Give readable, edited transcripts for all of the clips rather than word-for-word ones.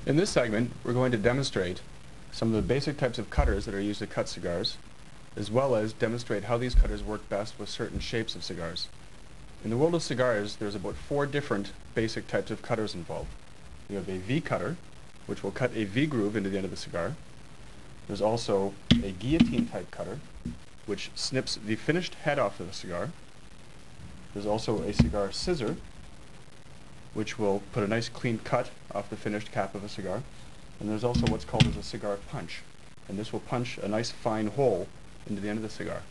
In this segment, we're going to demonstrate some of the basic types of cutters that are used to cut cigars, as well as demonstrate how these cutters work best with certain shapes of cigars. In the world of cigars, there's about 4 different basic types of cutters involved. You have a V cutter, which will cut a V groove into the end of the cigar. There's also a guillotine type cutter, which snips the finished head off of the cigar. There's also a cigar scissor, which will put a nice clean cut off the finished cap of a cigar. And there's also what's called as a cigar punch, and this will punch a nice fine hole into the end of the cigar.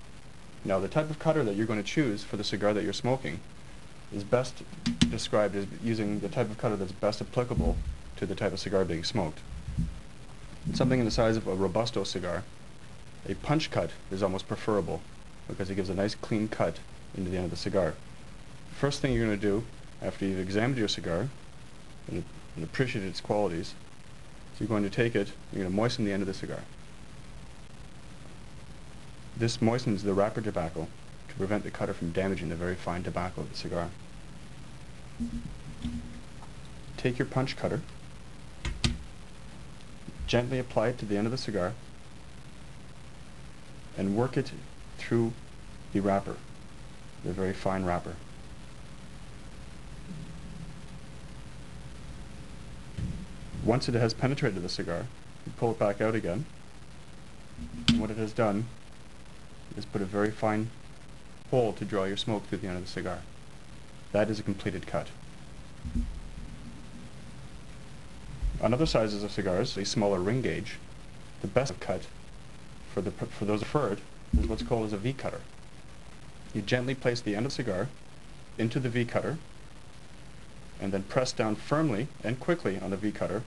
Now, the type of cutter that you're going to choose for the cigar that you're smoking is best described as using the type of cutter that's best applicable to the type of cigar being smoked. In something in the size of a Robusto cigar, a punch cut is almost preferable because it gives a nice clean cut into the end of the cigar. The first thing you're going to do after you've examined your cigar and appreciated its qualities, so you're going to take it, you're going to moisten the end of the cigar. This moistens the wrapper tobacco to prevent the cutter from damaging the very fine tobacco of the cigar. Take your punch cutter, gently apply it to the end of the cigar, and work it through the wrapper, the very fine wrapper. Once it has penetrated the cigar, you pull it back out again, and what it has done is put a very fine hole to draw your smoke through the end of the cigar. That is a completed cut. On other sizes of cigars, a smaller ring gauge, the best cut for those preferred is what's called as a V cutter. You gently place the end of the cigar into the V cutter and then press down firmly and quickly on the V cutter,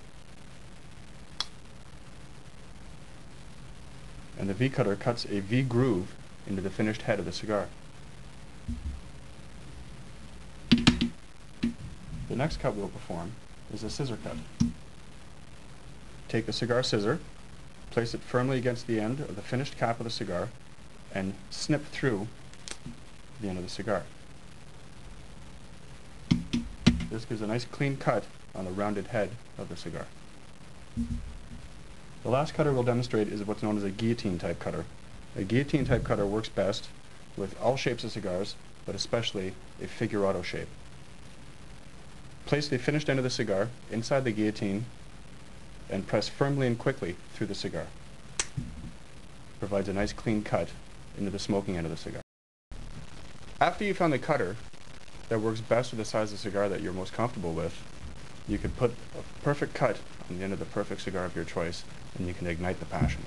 and the V cutter cuts a V groove into the finished head of the cigar. The next cut we'll perform is a scissor cut. Take the cigar scissor, place it firmly against the end of the finished cap of the cigar, and snip through the end of the cigar. This gives a nice clean cut on the rounded head of the cigar. The last cutter we'll demonstrate is what's known as a guillotine type cutter. A guillotine type cutter works best with all shapes of cigars, but especially a figurado shape. Place the finished end of the cigar inside the guillotine and press firmly and quickly through the cigar. Provides a nice clean cut into the smoking end of the cigar. After you found the cutter that works best with the size of cigar that you're most comfortable with, you can put a perfect cut on the end of the perfect cigar of your choice, and you can ignite the passion.